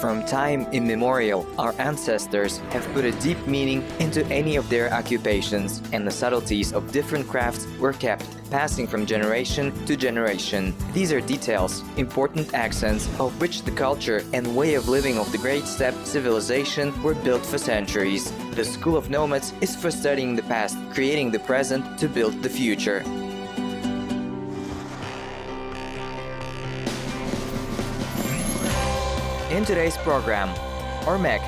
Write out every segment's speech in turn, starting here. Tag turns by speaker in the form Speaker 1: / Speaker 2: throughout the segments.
Speaker 1: From time immemorial, our ancestors have put a deep meaning into any of their occupations, and the subtleties of different crafts were kept, passing from generation to generation. These are details, important accents of which the culture and way of living of the Great Steppe civilization were built for centuries. The School of Nomads is for studying the past, creating the present to build the future. In today's program, Ormek,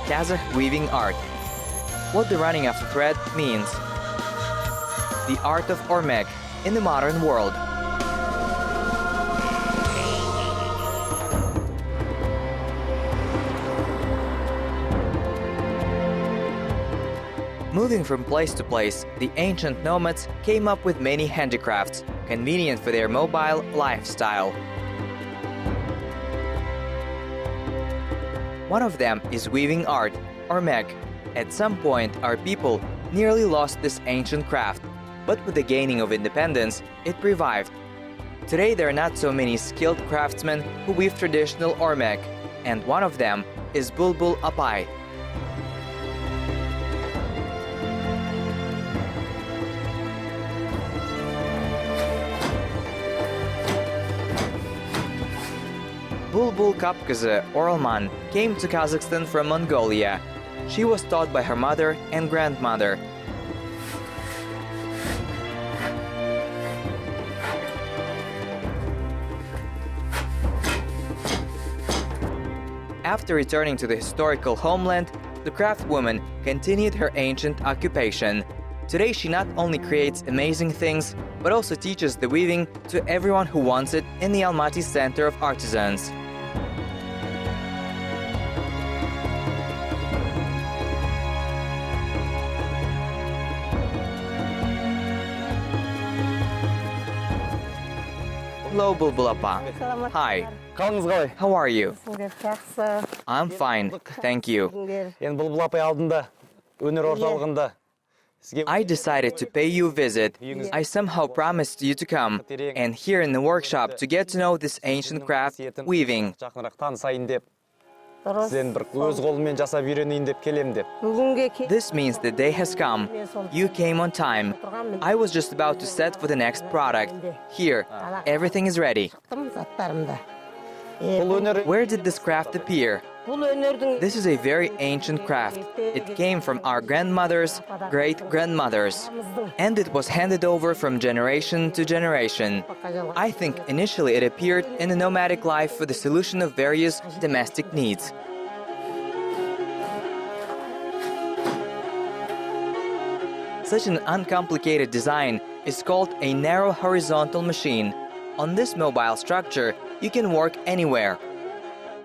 Speaker 1: Kazakh weaving art. What the running of the thread means. The art of Ormek in the modern world. Moving from place to place, the ancient nomads came up with many handicrafts, convenient for their mobile lifestyle. One of them is weaving art, Ormek. At some point, our people nearly lost this ancient craft, but with the gaining of independence, it revived. Today, there are not so many skilled craftsmen who weave traditional Ormek, and one of them is Bulbul Apay. Bulbul Kapkızı Oralman came to Kazakhstan from Mongolia. She was taught by her mother and grandmother. After returning to the historical homeland, the craftswoman continued her ancient occupation. Today she not only creates amazing things, but also teaches the weaving to everyone who wants it in the Almaty Center of Artisans. Hello, Bulbul Apa. Hi. How are you? I'm fine, thank you. I decided to pay you a visit. I somehow promised you to come and here in the workshop to get to know this ancient craft, weaving. This means the day has come. You came on time. I was just about to set for the next product. Here, everything is ready. Where did this craft appear? This is a very ancient craft. It came from our grandmothers, great-grandmothers, and it was handed over from generation to generation. I think initially it appeared in a nomadic life for the solution of various domestic needs. Such an uncomplicated design is called a narrow horizontal machine. On this mobile structure, you can work anywhere.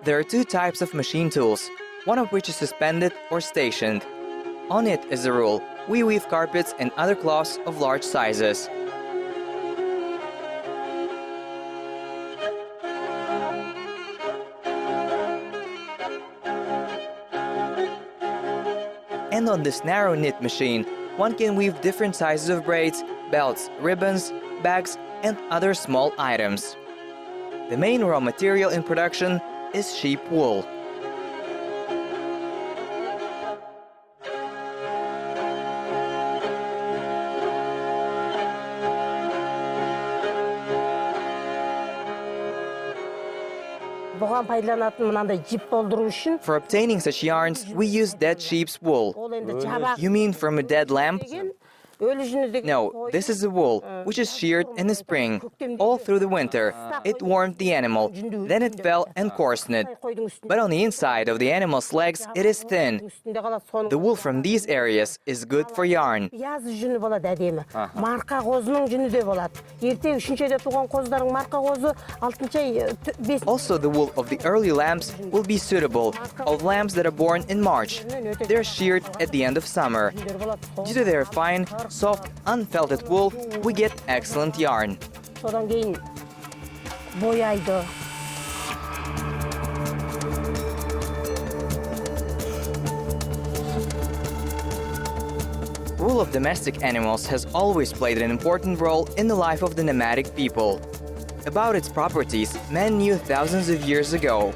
Speaker 1: There are two types of machine tools, one of which is suspended or stationed. On it, as a rule, we weave carpets and other cloths of large sizes. And on this narrow knit machine, one can weave different sizes of braids, belts, ribbons, bags, and other small items. The main raw material in production is sheep wool. For obtaining such yarns, we use dead sheep's wool. You mean from a dead lamb? No, this is the wool, which is sheared in the spring. All through the winter, it warmed the animal, then it fell and coarsened. But on the inside of the animal's legs, it is thin. The wool from these areas is good for yarn. Also, the wool of the early lambs will be suitable, of lambs that are born in March. They're sheared at the end of summer. Due to their fine, soft, unfelted wool, we get excellent yarn. Wool of domestic animals has always played an important role in the life of the nomadic people. About its properties, men knew thousands of years ago.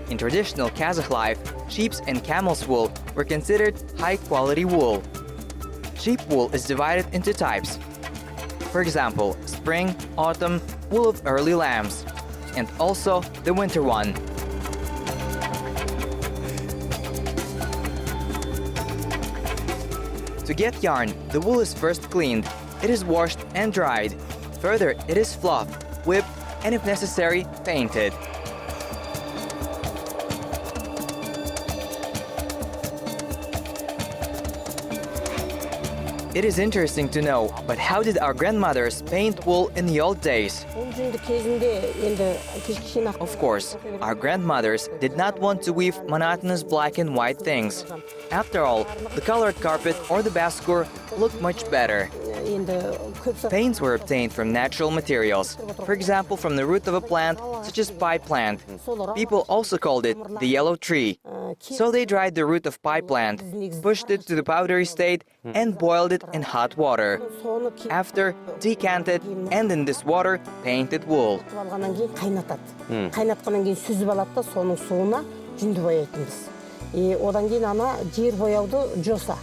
Speaker 1: In traditional Kazakh life, sheep's and camel's wool were considered high-quality wool. Sheep wool is divided into types. For example, spring, autumn, wool of early lambs, and also the winter one. To get yarn, the wool is first cleaned, it is washed and dried. Further, it is fluffed, whipped, and if necessary, painted. It is interesting to know, but how did our grandmothers paint wool in the old days? Of course, our grandmothers did not want to weave monotonous black and white things. After all, the colored carpet or the baskur looked much better. Paints were obtained from natural materials, for example from the root of a plant such as pie plant. People also called it the yellow tree. So they dried the root of pie plant, pushed it to the powdery state and boiled it in hot water. After, decanted and in this water painted wool.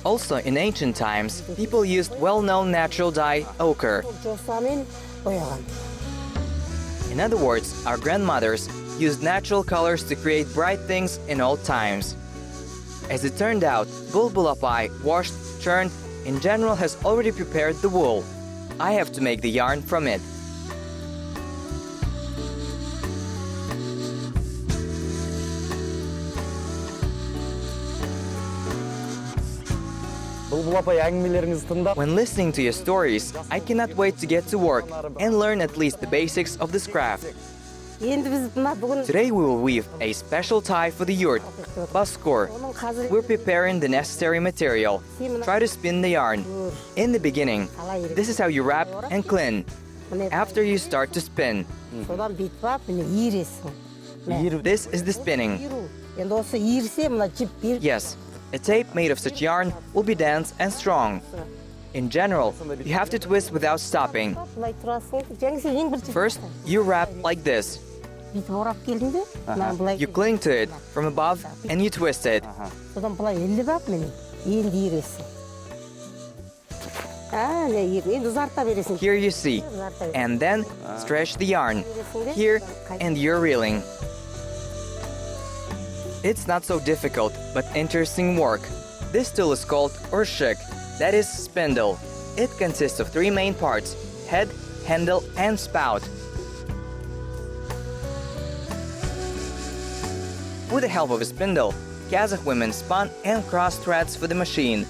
Speaker 1: Also, in ancient times, people used well-known natural dye, ochre. In other words, our grandmothers used natural colors to create bright things in old times. As it turned out, bulbulapai, washed, churned, in general has already prepared the wool. I have to make the yarn from it. When listening to your stories, I cannot wait to get to work and learn at least the basics of this craft. Today we will weave a special tie for the yurt, baskur. We're preparing the necessary material. Try to spin the yarn. In the beginning, this is how you wrap and clean. After you start to spin. This is the spinning. Yes. A tape made of such yarn will be dense and strong. In general, you have to twist without stopping. First, you wrap like this. You cling to it from above and you twist it. Here you see. And then stretch the yarn. Here, and you're reeling. It's not so difficult, but interesting work. This tool is called Ormek, that is spindle. It consists of three main parts: head, handle, and spout. With the help of a spindle, Kazakh women spun and crossed threads for the machine.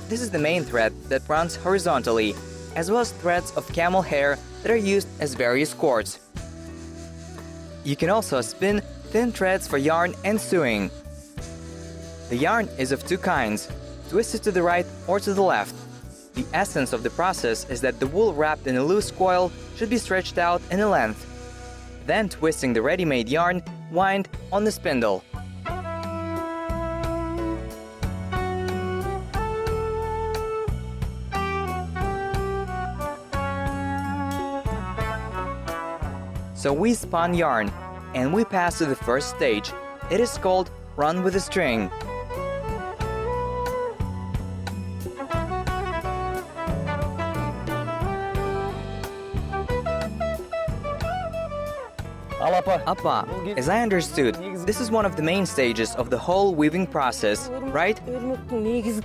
Speaker 1: This is the main thread that runs horizontally, as well as threads of camel hair that are used as various cords. You can also spin thin threads for yarn and sewing. The yarn is of two kinds, twisted to the right or to the left. The essence of the process is that the wool wrapped in a loose coil should be stretched out in a length. Then twisting the ready-made yarn, wind on the spindle. So we spun yarn, and we pass to the first stage. It is called run with a string. Appa, as I understood, this is one of the main stages of the whole weaving process, right?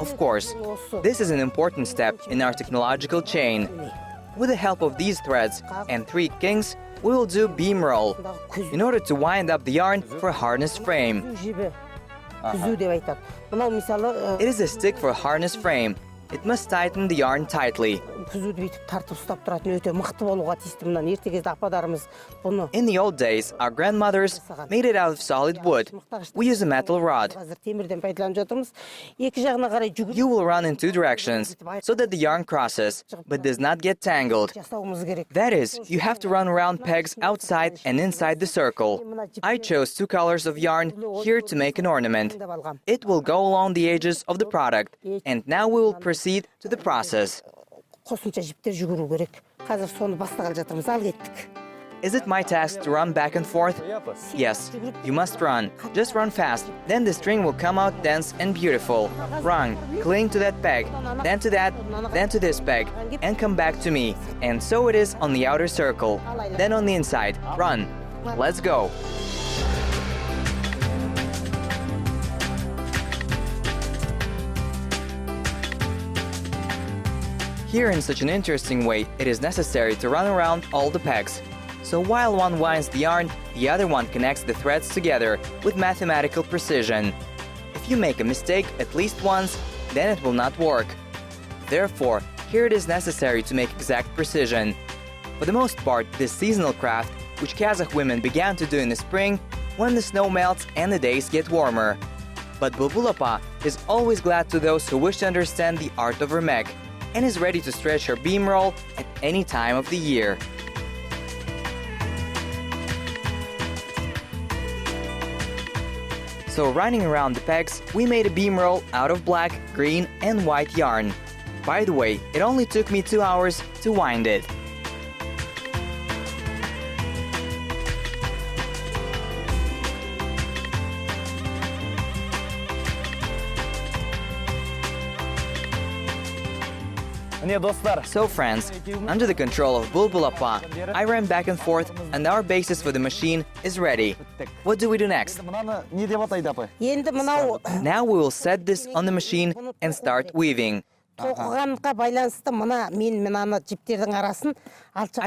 Speaker 1: Of course. This is an important step in our technological chain. With the help of these threads and three kings, we will do beam roll in order to wind up the yarn for a harness frame. It is a stick for a harness frame. It must tighten the yarn tightly. In the old days, our grandmothers made it out of solid wood. We use a metal rod. You will run in two directions so that the yarn crosses, but does not get tangled. That is, you have to run around pegs outside and inside the circle. I chose two colors of yarn here to make an ornament. It will go along the edges of the product, and now we will proceed to the process. Is it my task to run back and forth? Yes, you must run. Just run fast. Then the string will come out dense and beautiful. Run, cling to that peg, then to that, then to this peg, and come back to me. And so it is on the outer circle. Then on the inside. Run. Let's go. Here, in such an interesting way, it is necessary to run around all the pegs. So while one winds the yarn, the other one connects the threads together with mathematical precision. If you make a mistake at least once, then it will not work. Therefore, here it is necessary to make exact precision. For the most part, this seasonal craft, which Kazakh women began to do in the spring, when the snow melts and the days get warmer. But Bulbul Apa is always glad to those who wish to understand the art of Ormek, and is ready to stretch her beam roll at any time of the year. So running around the pegs, we made a beam roll out of black, green and white yarn. By the way, it only took me 2 hours to wind it. So friends, under the control of Bulbul Apa, I ran back and forth and our basis for the machine is ready. What do we do next? Now we will set this on the machine and start weaving. I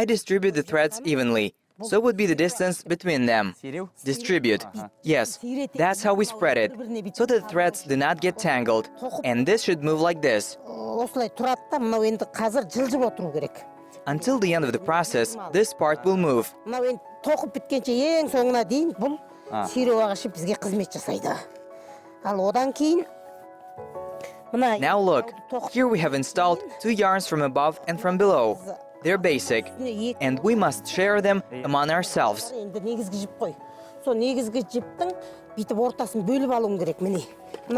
Speaker 1: distribute the threads evenly. So would be the distance between them. Distribute. Yes, that's how we spread it, so that the threads do not get tangled. And this should move like this. Until the end of the process, this part will move. Now look, here we have installed 2 yarns from above and from below. They're basic, and we must share them among ourselves.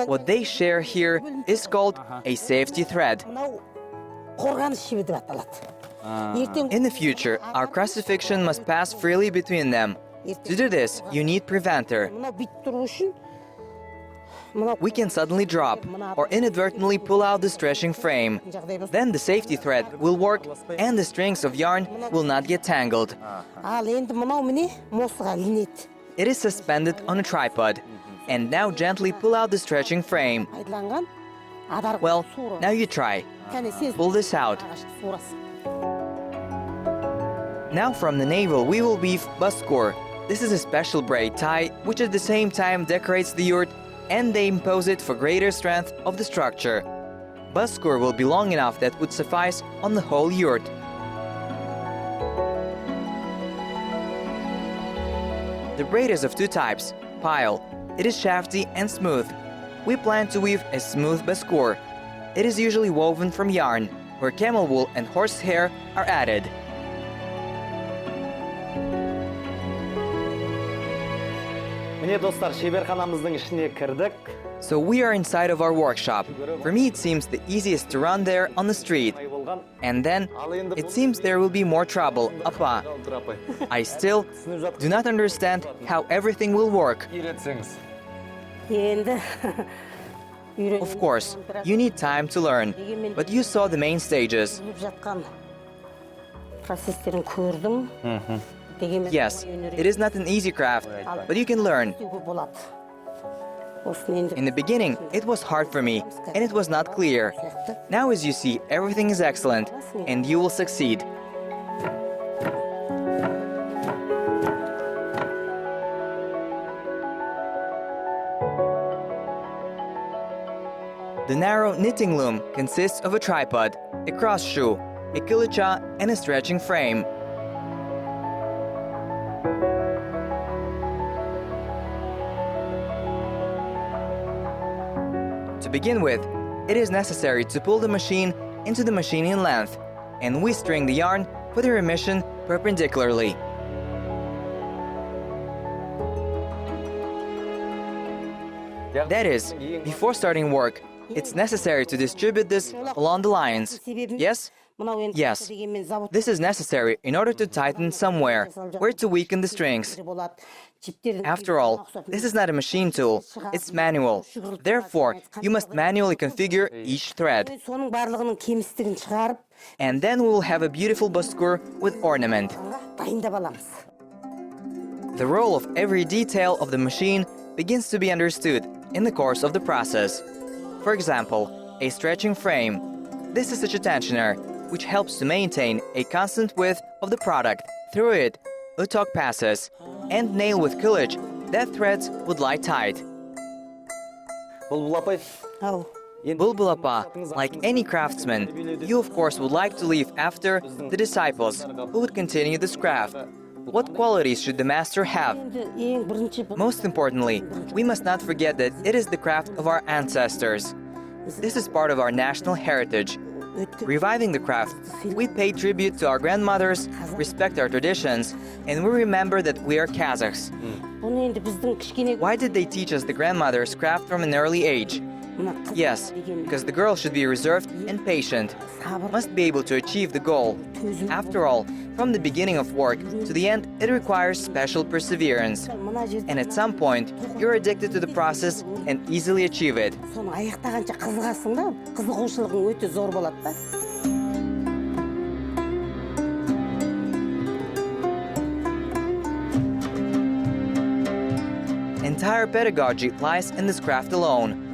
Speaker 1: What they share here is called a safety thread. In the future, our crucifixion must pass freely between them. To do this, you need preventer. We can suddenly drop or inadvertently pull out the stretching frame. Then the safety thread will work and the strings of yarn will not get tangled. It is suspended on a tripod. And now gently pull out the stretching frame. Well, now you try. Pull this out. Now from the navel we will weave baskur. This is a special braid tie which at the same time decorates the yurt, and they impose it for greater strength of the structure. Baskur will be long enough that would suffice on the whole yurt. The braid is of 2 types. Pile. It is shafty and smooth. We plan to weave a smooth baskur. It is usually woven from yarn, where camel wool and horse hair are added. So we are inside of our workshop. For me it seems the easiest to run there on the street. And then it seems there will be more trouble, Apa. I still do not understand how everything will work. Of course, you need time to learn, but you saw the main stages. Yes, it is not an easy craft, but you can learn. In the beginning, it was hard for me, and it was not clear. Now, as you see, everything is excellent, and you will succeed. The narrow knitting loom consists of a tripod, a cross shoe, a kilicha, and a stretching frame. To begin with, it is necessary to pull the machine into the machining length, and we string the yarn for the remission perpendicularly. That is, before starting work, it's necessary to distribute this along the lines. Yes? Yes, this is necessary in order to tighten somewhere, or to weaken the strings. After all, this is not a machine tool, it's manual. Therefore, you must manually configure each thread. And then we will have a beautiful baskur with ornament. The role of every detail of the machine begins to be understood in the course of the process. For example, a stretching frame. This is such a tensioner, which helps to maintain a constant width of the product. Through it, utok passes, and nail with kılıç that threads would lie tight. Bulbul Apa, like any craftsman, you of course would like to leave after the disciples who would continue this craft. What qualities should the master have? Most importantly, we must not forget that it is the craft of our ancestors. This is part of our national heritage. Reviving the craft, we pay tribute to our grandmothers, respect our traditions, and we remember that we are Kazakhs. Why did they teach us the grandmother's craft from an early age? Yes, because the girl should be reserved and patient, must be able to achieve the goal. After all, from the beginning of work to the end, it requires special perseverance. And at some point, you're addicted to the process and easily achieve it. Entire pedagogy lies in this craft alone.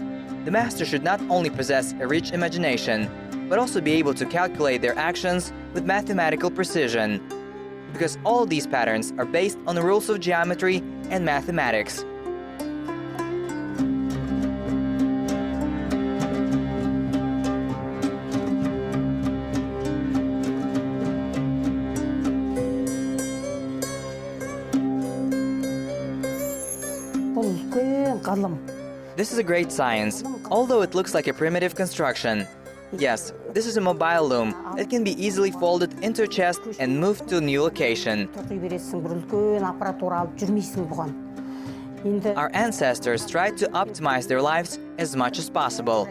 Speaker 1: The master should not only possess a rich imagination, but also be able to calculate their actions with mathematical precision. Because all these patterns are based on the rules of geometry and mathematics. This is a great science, although it looks like a primitive construction. Yes, this is a mobile loom that can be easily folded into a chest and moved to a new location. Our ancestors tried to optimize their lives as much as possible.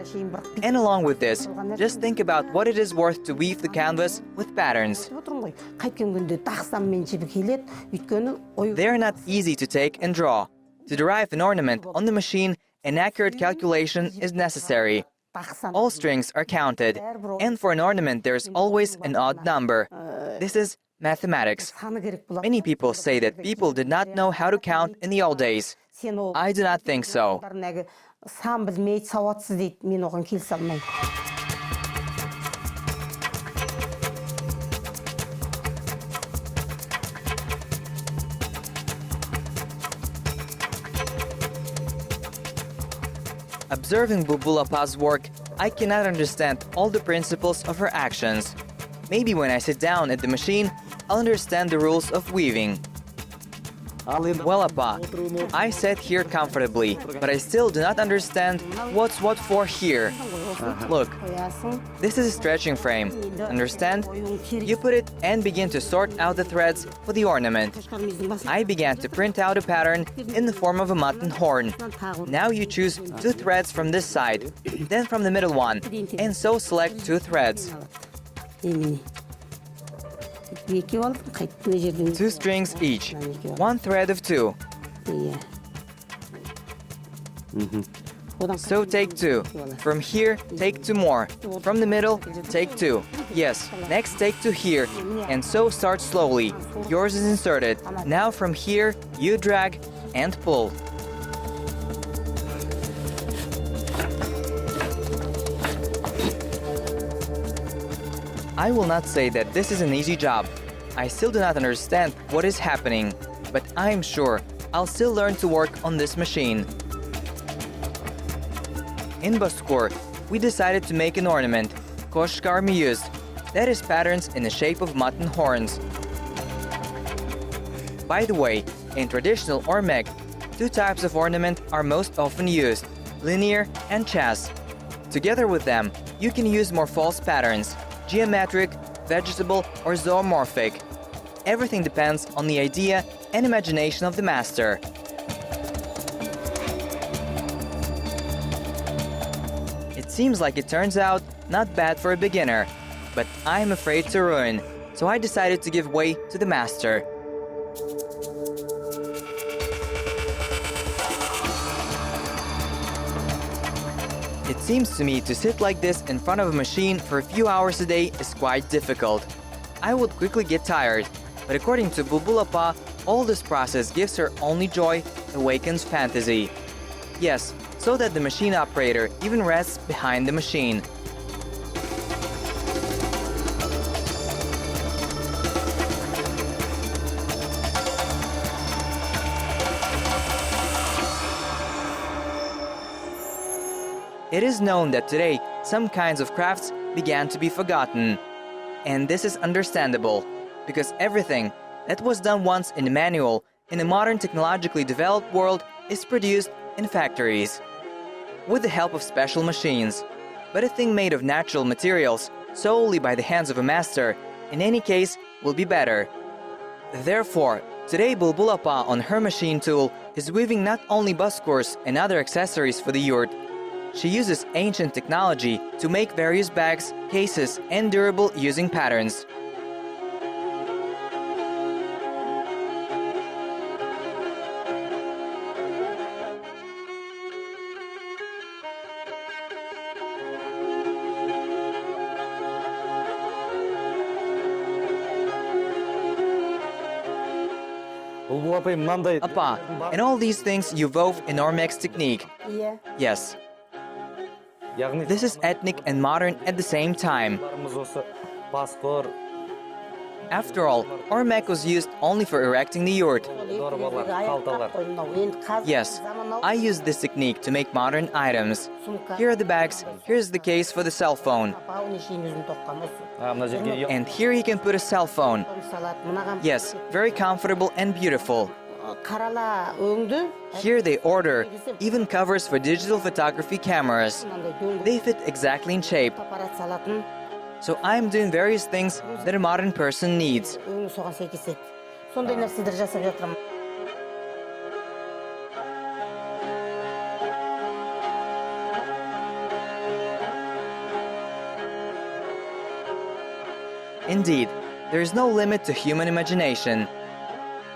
Speaker 1: And along with this, just think about what it is worth to weave the canvas with patterns. They are not easy to take and draw. To derive an ornament on the machine, an accurate calculation is necessary. All strings are counted, and for an ornament there is always an odd number. This is mathematics. Many people say that people did not know how to count in the old days. I do not think so. Observing Bulbul Apa's work, I cannot understand all the principles of her actions. Maybe when I sit down at the machine, I'll understand the rules of weaving. Well, Apa, I sat here comfortably, but I still do not understand what's what for here. Look, this is a stretching frame, understand? You put it and begin to sort out the threads for the ornament. I began to print out a pattern in the form of a mutton horn. Now you choose 2 threads from this side, then from the middle one, and so select 2 threads. 2 strings each, 1 thread of 2. So take 2. From here, take 2 more. From the middle, take 2. Yes, next take 2 here, and so start slowly. Yours is inserted. Now from here, you drag and pull. I will not say that this is an easy job. I still do not understand what is happening, but I am sure I'll still learn to work on this machine. In Baskur, we decided to make an ornament, koshkar used, that is patterns in the shape of mutton horns. By the way, in traditional Ormek, 2 types of ornament are most often used, linear and chas. Together with them, you can use more false patterns, geometric, vegetable, or zoomorphic. Everything depends on the idea and imagination of the master. It seems like it turns out not bad for a beginner. but I'm afraid to ruin, so I decided to give way to the master. It seems to me to sit like this in front of a machine for a few hours a day is quite difficult. I would quickly get tired, but according to Bulbul Apa, all this process gives her only joy, awakens fantasy. Yes, so that the machine operator even rests behind the machine. It is known that today some kinds of crafts began to be forgotten. And this is understandable, because everything that was done once in a manual in a modern technologically developed world is produced in factories with the help of special machines. But a thing made of natural materials solely by the hands of a master, in any case, will be better. Therefore, today Bulbul Apa on her machine tool is weaving not only buskurs and other accessories for the yurt. She uses ancient technology to make various bags, cases, and durable using patterns. Apa, and all these things you wove in Ormek's technique.
Speaker 2: Yeah.
Speaker 1: Yes. This is ethnic and modern at the same time. After all, Ormek was used only for erecting the yurt. Yes, I use this technique to make modern items. Here are the bags, here's the case for the cell phone. And here he can put a cell phone. Yes, very comfortable and beautiful. Here they order even covers for digital photography cameras. They fit exactly in shape. So I'm doing various things that a modern person needs. Indeed, there is no limit to human imagination.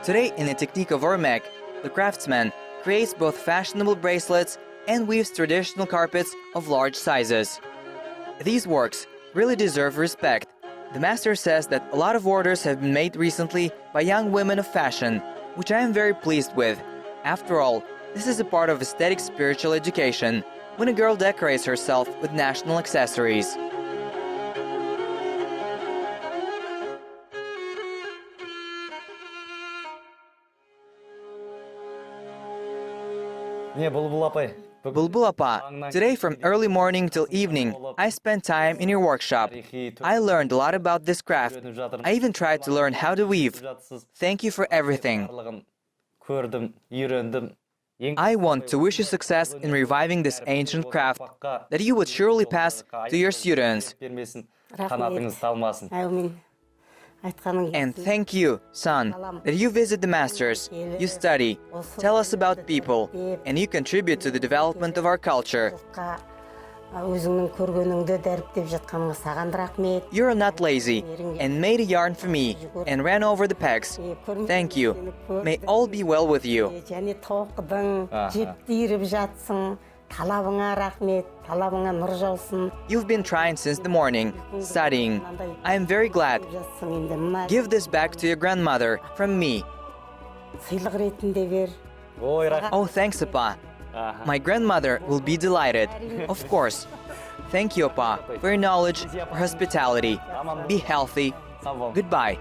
Speaker 1: Today, in the technique of Ormek, the craftsman creates both fashionable bracelets and weaves traditional carpets of large sizes. These works really deserve respect. The master says that a lot of orders have been made recently by young women of fashion, which I am very pleased with. After all, this is a part of aesthetic spiritual education, when a girl decorates herself with national accessories. Bulbul Apa, today from early morning till evening, I spent time in your workshop. I learned a lot about this craft. I even tried to learn how to weave. Thank you for everything. I want to wish you success in reviving this ancient craft that you would surely pass to your students. And thank you, son, that you visit the masters, you study, tell us about people, and you contribute to the development of our culture. You're not lazy, and made a yarn for me, and ran over the pegs. Thank you. May all be well with you. You've been trying since the morning, studying. I am very glad. Give this back to your grandmother, from me. Oh, thanks, Apa. My grandmother will be delighted. Of course. Thank you, Apa, for your knowledge, for hospitality. Be healthy. Goodbye.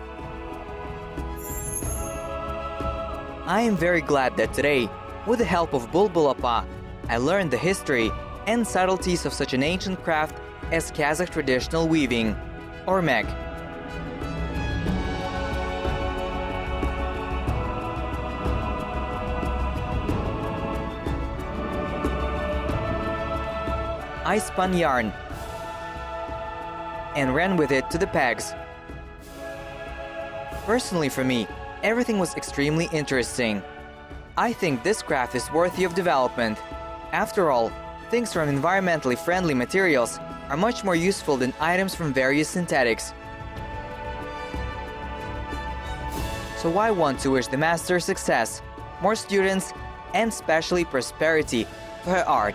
Speaker 1: I am very glad that today, with the help of Bulbul Apa, I learned the history and subtleties of such an ancient craft as Kazakh traditional weaving, Ormek. I spun yarn and ran with it to the pegs. Personally for me, everything was extremely interesting. I think this craft is worthy of development. After all, things from environmentally friendly materials are much more useful than items from various synthetics. So I want to wish the master success, more students, and especially prosperity for her art.